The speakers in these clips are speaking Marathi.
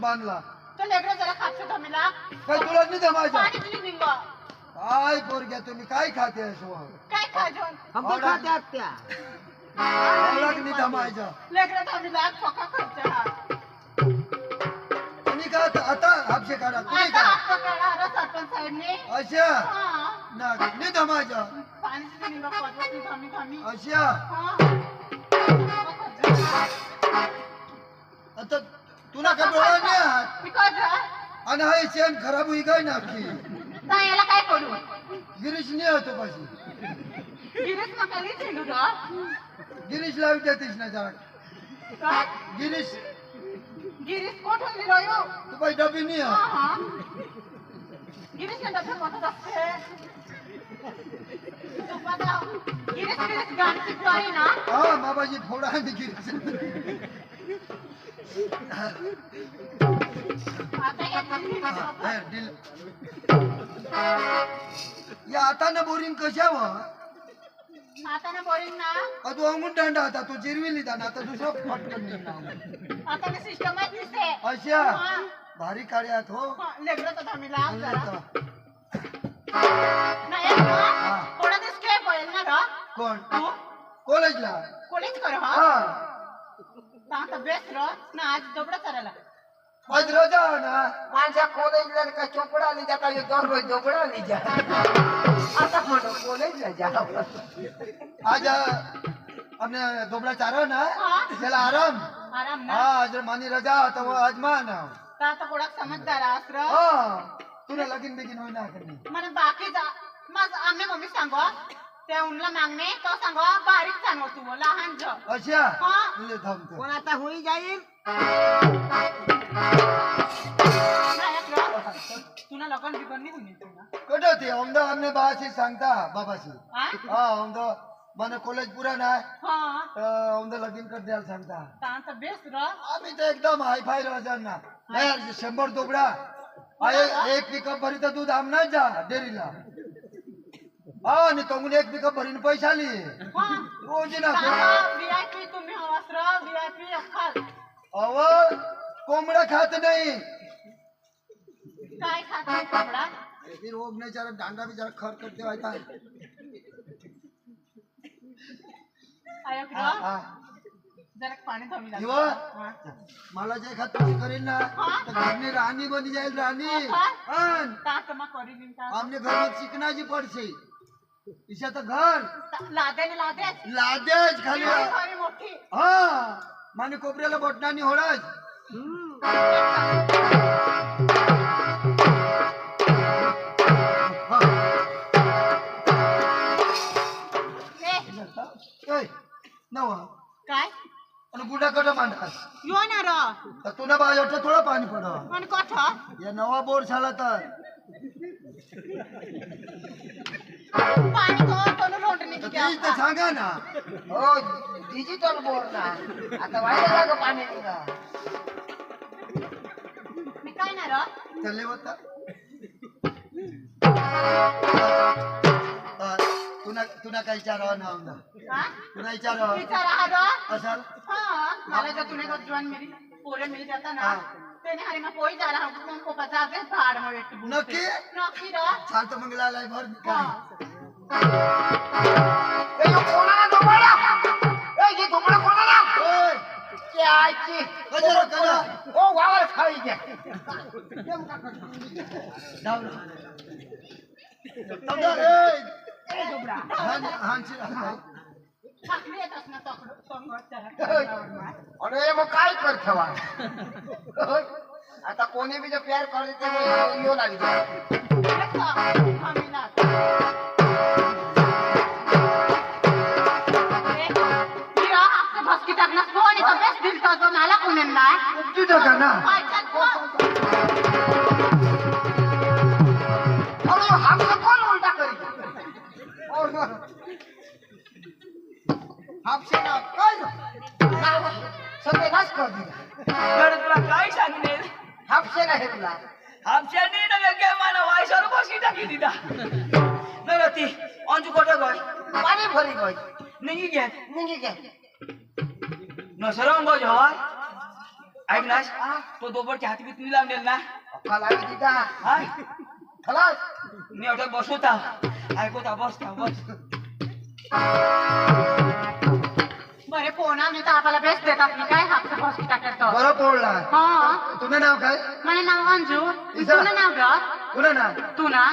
बांधला तो लेकरं जरा खातो धमीला काय तुला नाही जमायचं पाणी पिली निंग काय पोरग्या तुम्ही काय खाते काय खाजो हम खाते आत्या आवडक नाही जमायचं लेकरं धमीला खोका खायचा तुम्ही का आता हापशे काढा तुम्ही आता का हात पकडा सरपंच साहेबने अशा हा ना नाही जमायचं पाणी पिली निंग पाजवती धमी धमी अशा हा आता तुला का डोळा नाही आहात मी काय जा आणि हा शेण खराब होई काय नाकी काय याला काय करू गिरीश नाही होतो पाशी गिरीश मग कधी झेंडू गिरीश लावी देतीस ना जरा का गिरीश गिरीश कोठून दिलो तू पाय डबी नाही हा आहे. हा गिरीश ने डबे मोठं असते तू बघा गिरीश गिरीश गाणची टोळी ना हा बाबाजी फोडा आणि गिरीश आता या हा, डिल. या आता ना बोरिंग कशावर आता ना बोरिंग ना तू अंगून दांडा आता तू जिरविली दाना आता दुसरं फटकन निघणार. आता ना सिस्टमच दिसते अशा हा. भारी काढ्यात हो लेकरं तर धमीला जरा आणलं नाही हा. थोडा दिवस काय बोल ना रा कोण तू कॉलेजला कॉलेज कर हा हा आता बेस्ट रा ना आज दबडा करायला आज रजा आहे ना माझ्या कॉलेजला का चोपडा आली जाता दररोज दोबडा आली जा आता म्हणून कॉलेजला जा आज हमने दोबड़ा चारो ना हाँ। चला आराम आराम ना हाँ आज मानी रजा तो वो आज मान तर आता कोणा समजदार आसर हाँ तूने लगीन बिगिन होई ना करनी मला बाकी जा मग आम्ही मम्मी सांगो ते उनला मागणे तो सांगो बारीक सांगो तू लहान जो अच्छा हाँ। ले थांबतो कोण आता होई जाईल तुला लगन बिगन नाही होईल तुला कटो ते हमदा हमने बाशी सांगता बाबाशी हा हाँ हमदा माने कॉलेज पूरा ना हा हमदा लगीन कर द्याल सांगता तांचा बेस्ट र आम्ही तर एकदम हाय फाय राहणार ना नाही यार 100 दोबडा एक पिकअप भरी तर दूध आमना जा डेरीला हा आणि तोंगून एक पिकअप भरीन पैसा आली हा रोज ना VIP तुम्ही हवास र VIP अख्खाल अव कोंबडा खात नाही काय खात कपडा फिर वो बेचारा डांडा बेचारा खर करते व्हायचा आयक हा र हा जरा पाणी धमी जीव लागतं मला जे खात तुम्ही करेन ना तर घरनी राणी बनी जाईल राणी अन तांचा मग करी बिन का हमने घर में चिकनाजी पड़से इसे तो घर लादे लादेज खाली खरी मोठी हा माने कोपऱ्याला बोटणानी होडाज ए नवा काय आणि गुडा कडे मांडस यो ना र तर तुला बायोट थोडा पाणी पड पण कठ या नवा बोर झाला तर पाणी तो कोण लोटणी तर की तेच तर सांगा ना हो डिजिटल बोर ना आता व्हायला लाग पाणी निघा मी काय ना र चले होता तुला काही विचारावं ना आमदा हा तुला विचारावं विचार हा र असाल हाँ मला जब तूने को जवान मेरी पूरे मिल जाता ना तेने हरी में कोई जा रहा हूँ तुमको पता है भाड़ में बैठ के नक्की नौकी रा छान तर मग लालाय भर काय ए यो कोणाला दोबडा ए ये दोबडा कोणाला ओय के आयची कजरा कजरा ओ वावर खाई घ्या डाव तमदा ए ए दोबडा हांची खाकली येत असणार तकडं संगत त्याला अरे मग काय करथवा आता कोणी बी जो प्यार करते ते यो लागी हमें ना ये आपसे बस की तक ना सोने का बेस्ट दिल तो नाला कोने ना तू का ना अरे हमसे कौन उल्टा करी और हापशे ना काय सत्यानाश कर दिला तुला काय सांगणे हापशे नाही तुला आमच्या नीट मला वायसर बसी टाकी दिदा नगती अंजू कोठे गय पाणी भरी गई निगी घे निघी घ्या नसरंग गय हवा ऐक ना तो दोबडच्या हाती बीत मी लावलेल ना खाला दिदा हा खलास मी एवढं बसवता ऐकवता बस बरे पोना मी तर आपल्याला बेस्ट देतात मी काय हापसा बॉस टाकतो बरं पोळला हा तुझं नाव काय मला नाव अंजू इसा? तुला नाव ग तुला नाव तू ना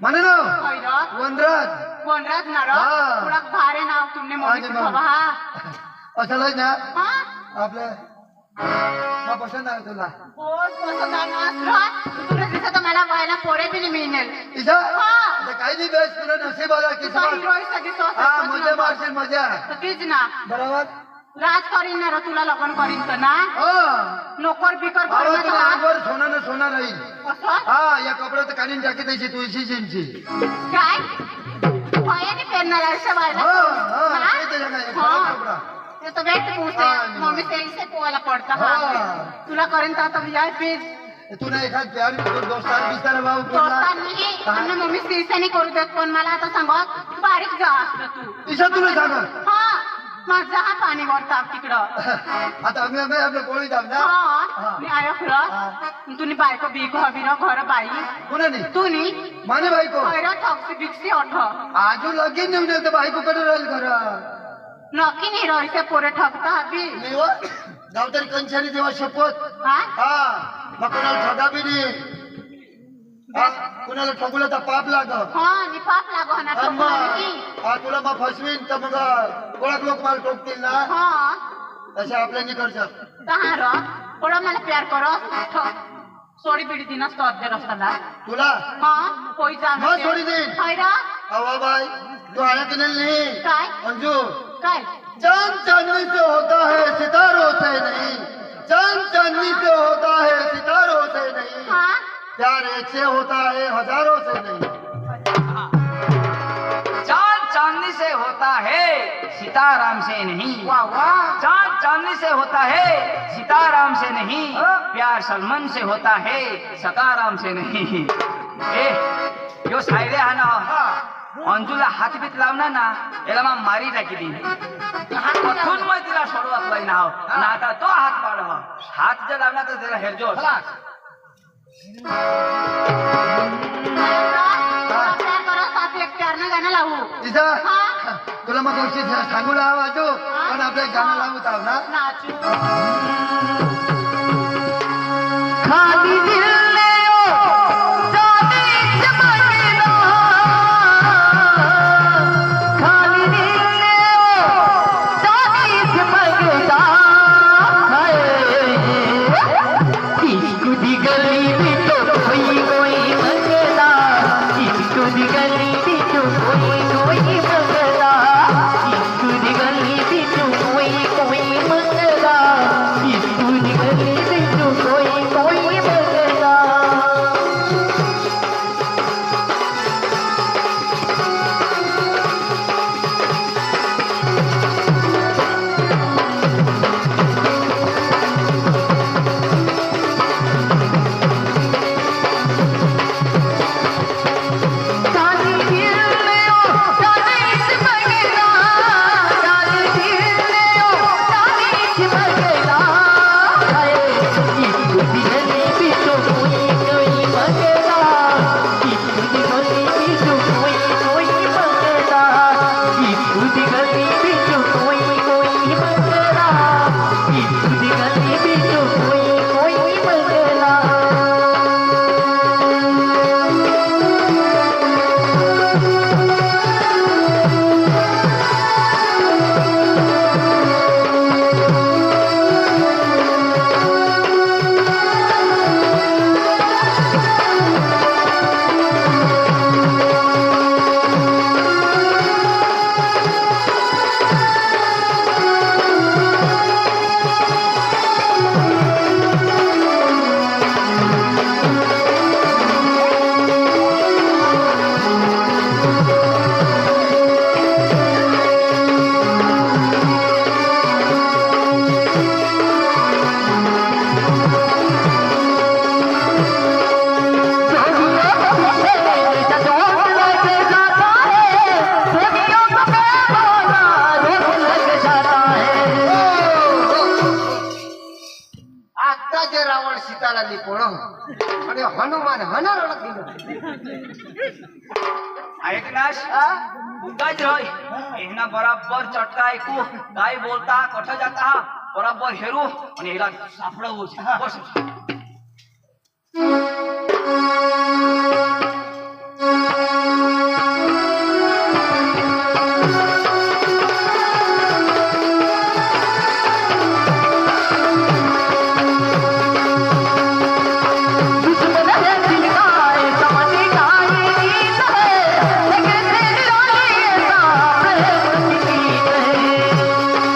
म्हणे नाव होय ग वनराज वनराज ना हा. थोडा भारे नाव तुमने मोठी आणि मग? बाबा हा असं ना हा आपलं हा पसंत आहे तुला बोल कसं गाणं असलं तुला दिसत मला व्हायला पोरे बी नाही मिळेल इसा हा. आता काही नाही बेस तुला नशीब आला तुझा किस्मत हिरोईन सगळी हा मजा मारशील मजा तर तीच ना बरोबर राज करीन ना रे, तुला लग्न करीन तर ना हा नोकर बिकर बाबा करण्याचं तुला हा? आजवर सोना ना सोना राहील असं हा या कपड्यात काढून टाकी द्यायची तू इशी काय पायाने पेरणार आहे सवायला हा, हा, हा? ते तर जगा, एक हा. खरा कपडा. ते तो व्यक्त पूछते हा, मम्मी से इसे पोवायला पडतं हा. हा तुला करेन तर आता मी आहे प्लीज तुला एखाद प्यार दोस्तार बिस्तार भाऊ तुला दोस्तांनी आणि मम्मी सीसे नाही करू देत पण मला आता सांगत बारीक जा असतं तू ईशा तुला सांग हा माझा हा पाणी वरता तिकडं आता आम्ही आपलं कोळी जाऊ ना हा मी आयो खरं तुम्ही बायको बिको हवी ना घर बाई कोणा नाही तुम्ही माने बायको खरं ठॉक्सी बिक्सी अठ आजू लगीन नेऊन येतं बायको कडे राहील खरं नक्की नाही रहिसे पोरे ठगता हवी नाही व गावतरी कंचारी देवा शपथ हा हा मग कोणाला ठगा बी नाही हा, कोणाला ठगुलं तर पाप लाग हा नि पाप लागो ना हा तुला मग फसवीन तर मग ओळख लोक मला टोकतील ना हा तसे आपल्या निकडच्यात कहाँ र थोड़ा मला प्यार करो सोडी बिडी दिना तो अद्धे रस्ताला तुला हाँ कोई जान मग सोडी देईन. खैरा हवा बाई तू आया की नाही काय अंजू काय चांद चांदनी से होता है सितारों से नहीं चांद चांदनी से होता है सितारों से नहीं हाँ प्यार एक से होता है हजारों से नहीं चांद चांदनी से होता है सीताराम से नहीं वाह वाह चांद चांदनी से होता है सीताराम से नहीं प्यार सलमान से होता है सताराम से नहीं ए यो सायरे हा ना अंजूला हात बीत लावणार ना याला मग मारी टाकी ती कथून मग तिला सोडवत नाही ना आणि आता तो हात पाड हात जर लावला तर त्याला हेरजो प्यार करो साथ एक प्यार ना गाणं लावू इजा हाँ तुला मग गोष्टी सांगू लावा वाजू पण आपल्या गाणं लावत आहो ना नाचू खाली दिल ले ओ जाने जमाना खाली दिल ले ओ जाने जमाना हाय इश्क दी गली में तो कोई कोई मंगला इश्क दी गली में तो कोई कोई मंगला इश्क दी गली में तो कोई कोई मंगला इश्क दी गली में तो कोई कोई मंगला खाली दिल ले ओ जाने जमाना खाली दिल ले ओ जाने जमाना हाय इश्क दी गली में तो कोई कोई मंगला इश्क दी गली में तो कोई कोई मंगला इश्क दी गली में तो कोई कोई मंगला इश्क दी गली में तो कोई कोई मंगला ती पळो आणि हनुमान हनार दिलं ऐकनाश उगाच रही एहना बराबर चटका ऐकू काय बोलता कठं जाता बराबर हेरू आणि हिला सापडवू बस दुश्मन है दिल का ऐसा मनीता ये नीत है लेकिन दिल वाली ऐसा प्रेम की नीत है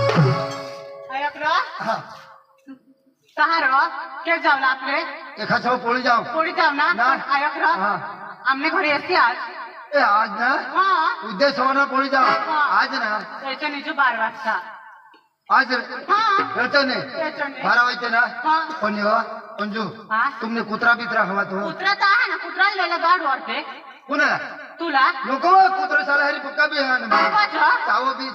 ऐक र हा कहा र के जावला आपले एखाद्या पोळी जाऊ पोळी जाव ना ना. ऐक र हा. आमने घरी असते आज ए आज ना हा उद्या सवाना पोळी जाऊ हा. आज ना त्याच्या निजू 12 वाजता आज हा येतो नाही येतो नाही. 12 वाजते ना हा. पण हो अंजू हा. तुमने कुत्रा बित्रा हवा तो कुत्रा तर आहे ना कुत्रा लिहिला गाड वाढते कुणाला तुला नको कुत्रा साला हरी पक्का भी है ना वाचा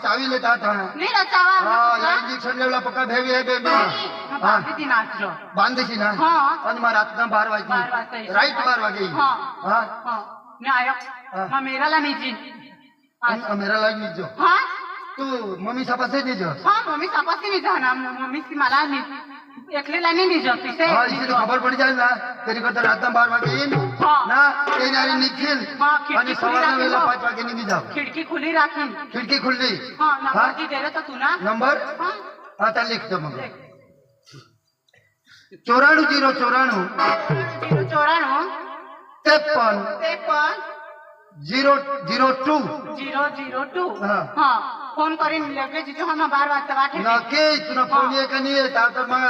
चावी लेता था नाही ना चावा हा या इंजेक्शन लेवला पक्का भेवी आहे बेबी हा बाकी ती नाचलो बांधशी ना हा. आणि मग रातना 12 12 वाजता वाजता येईल. राईट 12 वागे हा. हा हा मी आयो हा. मग मेराला निजी मेरा लाग निजो हा तू मम्मी सापासे निजो हा मम्मी तपासी नहीं जाना मम्मी की मला नहीं एकलेला नहीं नहीं जाती से हाँ इसे तो खबर पड़ जाए ना तेरी को तो रात में 12 वागे इन हाँ. ना तेरी नारी निखिल हाँ, खिड़की आणि खुली सवारना राखी वेला हो. 5 वागे निघी जाओ खिड़की खुली राखी खिड़की खुल्ली हाँ हाँ? नंबर की दे रहे तो तू ना नंबर हाँ आता लिख दो मग 94 094 53 002 002 हाँ. हाँ फोन करीन लगे जीजू हम 12 वाजता वाटे नक्की तुला फोन ये का नाही येत आता मग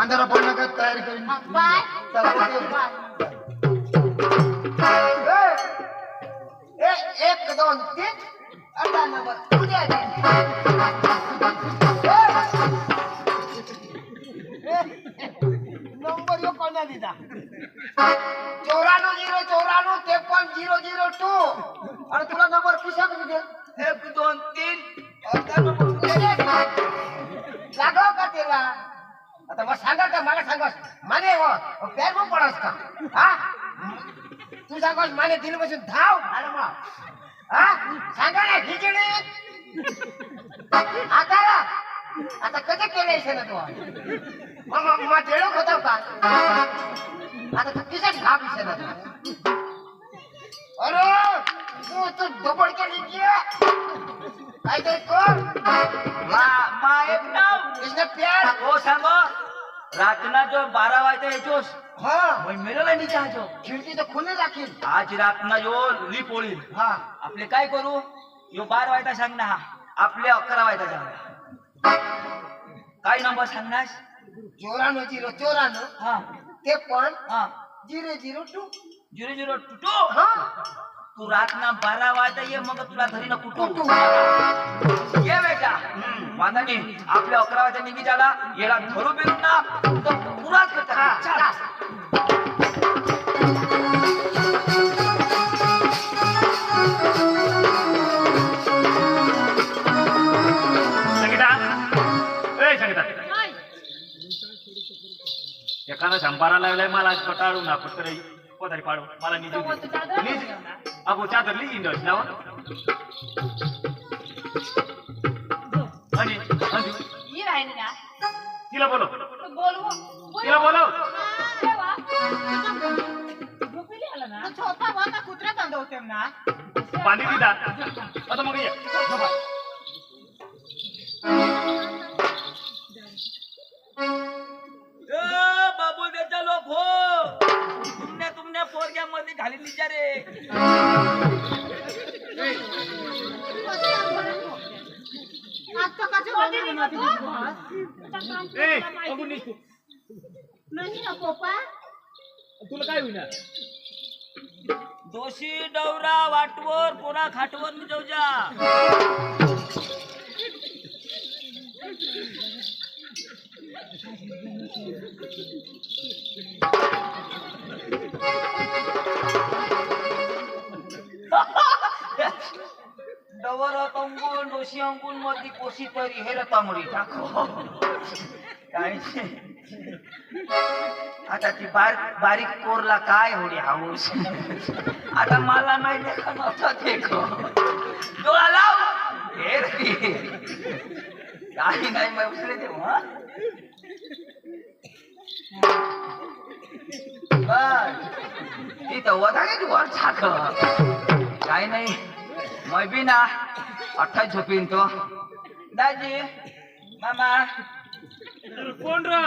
अंधारा पडण्याचा तयारी करीन बाय चला, ओके. बाय 1 2 3 आता नंबर उद्या दे नंबर यो कोणा दिला 94 094 53 002 आणि तुला नंबर किसा किती दे 1 2 3 लागाव का त्याला आता मग सांगा का मला सांगस माने हो प्यार मग पडस का हा तू सांगस माने दिल बसून धाव आलं मग हा सांगा ना खिचडी आता कधी केलं ना तू मग डेळो होता का आता तू किती घाब ना अरे तू डबड केली की काय तरी कर मा एक नाव इसने प्यार हो सांगो रातना जो 12 वाजता येतोस हाँ मग मेरेला नाही जायचो खिडकी तर खुली राखील आज रातना जो लिप होईल हा आपले काय करू यो 12 वाजता सांग ना आपले 11 वाजता सांग काय नंबर सांगनास 94 हा ते पण हा 002 002 हा तू रातना 12 वाजता ये मग तुला घरी न कुठू ये बेटा वांदा नाही आपल्या 11 वाजता निघी झाला याला धरू बिरून ना तो पुराच करता चला संगीता ए संगीता एखादा शंभारा लावलाय मला कटाळू ना फक्त पदारी पाडू मला निजी निज अगो चादर लिही इंडस लावा आणि ये राहिली ना तिला बोलो बोलू तिला बोलो तो छोटा वाला कुत्रा बांधवते ना बांधी दिदा आता मग ये बाबू देता लोक हो तुमने पोरग्या मध्ये घालीली जा रे आता कसे ए अगो निस तू नाही ना पोपा तुला काय होईना दोषी डवरा वाटवर पोरा खाटवर मी जाऊ जा डवर अंकुन दोषी अंकुन मध्ये कोशी तरी हे रतामुरी टाको काय आता ती बारीक कोरला काय एवढी हाऊस आता मला नाही देखा नव्हता देखो डोळा लाव हे रे. काही नाही मग उचले तेव्हा तिथं वधा वर छाक काय नाही मैं भी ना 28 झोपीन तो दाजी मामा कोण र